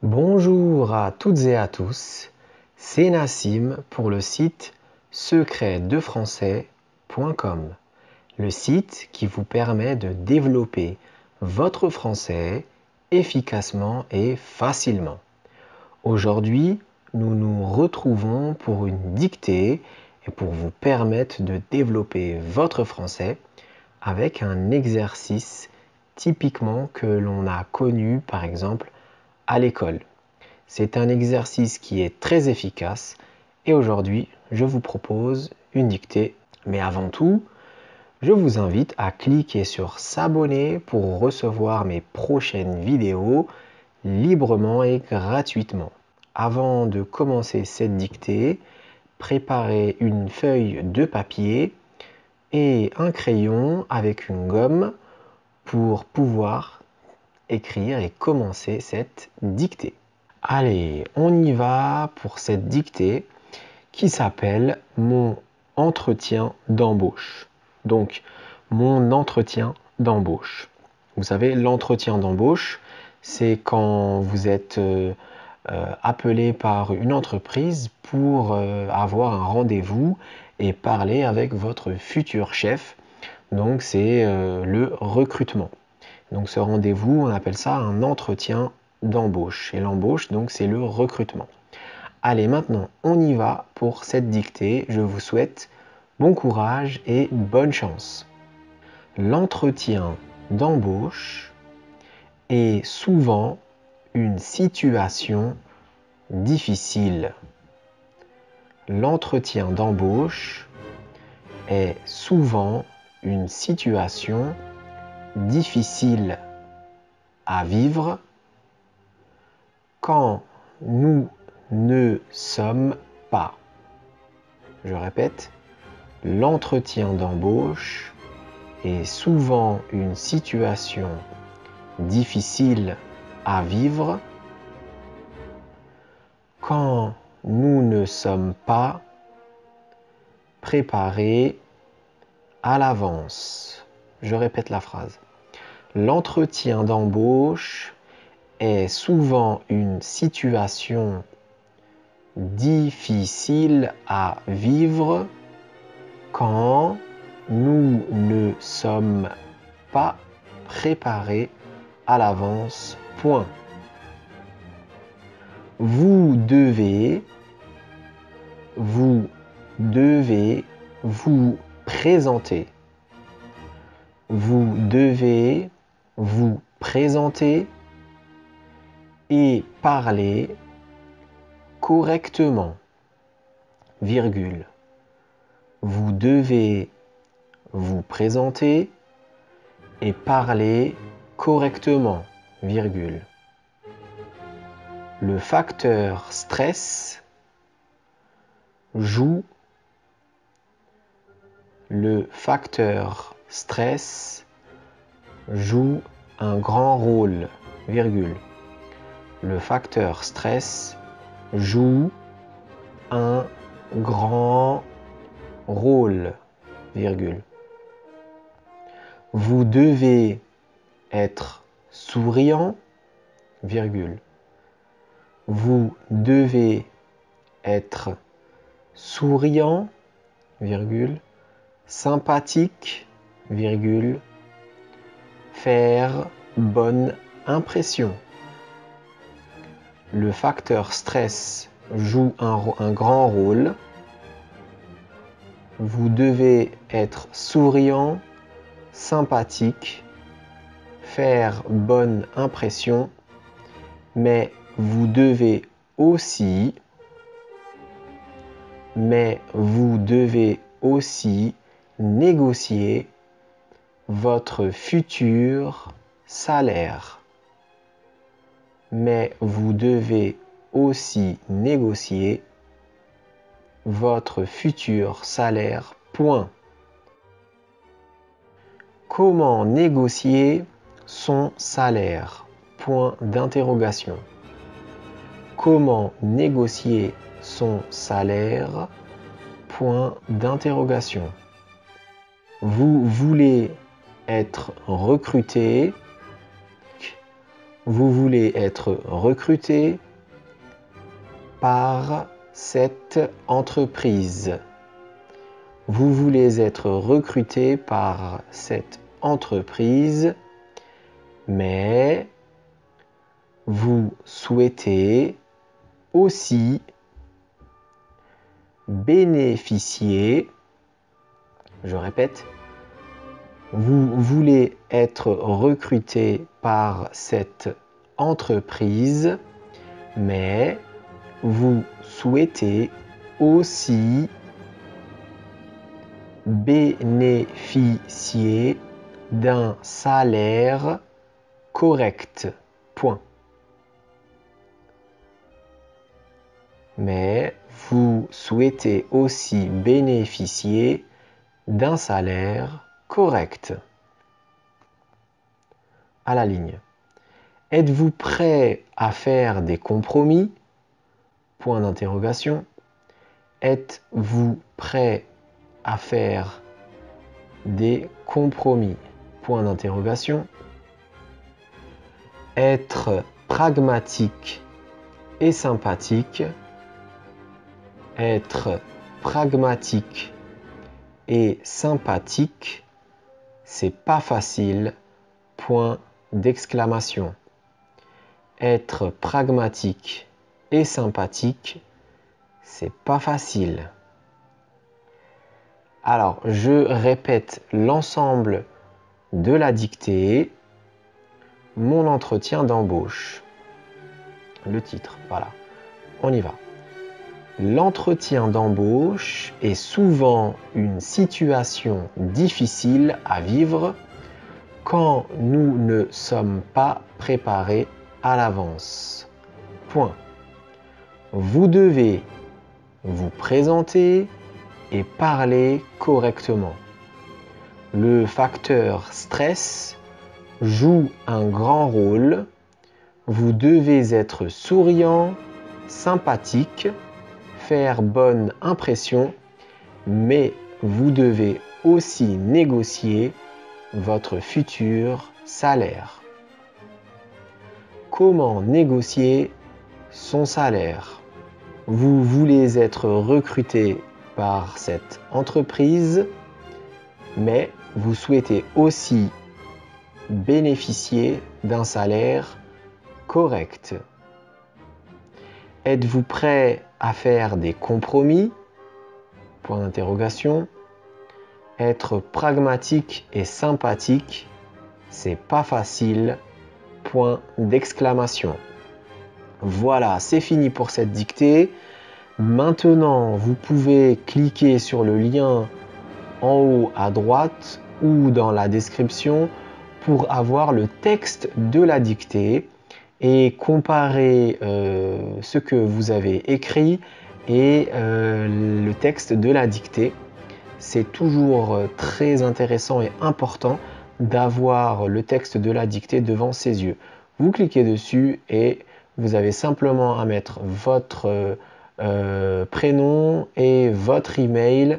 Bonjour à toutes et à tous, c'est Nassim pour le site secretdefrançais.com, le site qui vous permet de développer votre français efficacement et facilement. Aujourd'hui, nous nous retrouvons pour une dictée et pour vous permettre de développer votre français avec un exercice typiquement que l'on a connu par exemple à l'école. C'est un exercice qui est très efficace et aujourd'hui je vous propose une dictée. Mais avant tout, je vous invite à cliquer sur s'abonner pour recevoir mes prochaines vidéos librement et gratuitement. Avant de commencer cette dictée, préparez une feuille de papier et un crayon avec une gomme pour pouvoir écrire et commencer cette dictée. Allez, on y va pour cette dictée qui s'appelle mon entretien d'embauche. Donc, mon entretien d'embauche. Vous savez, l'entretien d'embauche, c'est quand vous êtes appelé par une entreprise pour avoir un rendez-vous et parler avec votre futur chef. Donc, c'est le recrutement. Donc, ce rendez-vous, on appelle ça un entretien d'embauche. Et l'embauche, donc, c'est le recrutement. Allez, maintenant, on y va pour cette dictée. Je vous souhaite bon courage et bonne chance. L'entretien d'embauche est souvent une situation difficile. L'entretien d'embauche est souvent une situation difficile à vivre quand nous ne sommes pas. Je répète, l'entretien d'embauche est souvent une situation difficile à vivre quand nous ne sommes pas préparés à l'avance. Je répète la phrase. L'entretien d'embauche est souvent une situation difficile à vivre quand nous ne sommes pas préparés à l'avance. Point. Vous devez vous présenter. Vous devez vous présenter et parler correctement, virgule. Vous devez vous présenter et parler correctement, virgule. Le facteur stress joue un grand rôle, virgule. Le facteur stress joue un grand rôle, virgule. Vous devez être souriant, virgule. Vous devez être souriant, virgule, sympathique, virgule, faire bonne impression. Le facteur stress joue un grand rôle. Vous devez être souriant, sympathique, faire bonne impression, mais vous devez aussi négocier votre futur salaire. Mais vous devez aussi négocier votre futur salaire. Point. Comment négocier son salaire? Point d'interrogation. Comment négocier son salaire? Point d'interrogation. Vous voulez être recruté. Vous voulez être recruté par cette entreprise. Vous voulez être recruté par cette entreprise, mais vous souhaitez aussi bénéficier, je répète, vous voulez être recruté par cette entreprise, mais vous souhaitez aussi bénéficier d'un salaire correct. Point. Mais vous souhaitez aussi bénéficier d'un salaire correct. À la ligne. Êtes-vous prêt à faire des compromis? Point d'interrogation. Êtes-vous prêt à faire des compromis? Point d'interrogation. Être pragmatique et sympathique. Être pragmatique et sympathique, c'est pas facile. Point d'exclamation. Être pragmatique et sympathique, c'est pas facile. Alors, je répète l'ensemble de la dictée. Mon entretien d'embauche. Le titre, voilà. On y va. L'entretien d'embauche est souvent une situation difficile à vivre quand nous ne sommes pas préparés à l'avance. Point. Vous devez vous présenter et parler correctement. Le facteur stress joue un grand rôle. Vous devez être souriant, sympathique, faire bonne impression, mais vous devez aussi négocier votre futur salaire. Comment négocier son salaire? Vous voulez être recruté par cette entreprise, mais vous souhaitez aussi bénéficier d'un salaire correct. Êtes-vous prêt à faire des compromis? Point d'interrogation. Être pragmatique et sympathique, c'est pas facile. Point d'exclamation. Voilà, c'est fini pour cette dictée. Maintenant, vous pouvez cliquer sur le lien en haut à droite ou dans la description pour avoir le texte de la dictée et comparer ce que vous avez écrit et le texte de la dictée. C'est toujours très intéressant et important d'avoir le texte de la dictée devant ses yeux. Vous cliquez dessus et vous avez simplement à mettre votre prénom et votre email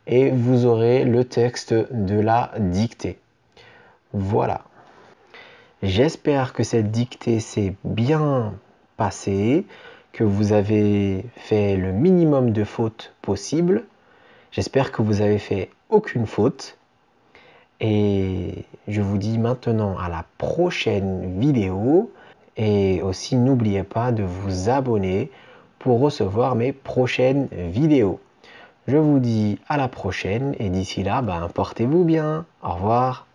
et vous aurez le texte de la dictée. Voilà. J'espère que cette dictée s'est bien passée, que vous avez fait le minimum de fautes possible. J'espère que vous avez fait aucune faute. Et je vous dis maintenant à la prochaine vidéo. Et aussi n'oubliez pas de vous abonner pour recevoir mes prochaines vidéos. Je vous dis à la prochaine et d'ici là, portez-vous bien. Au revoir.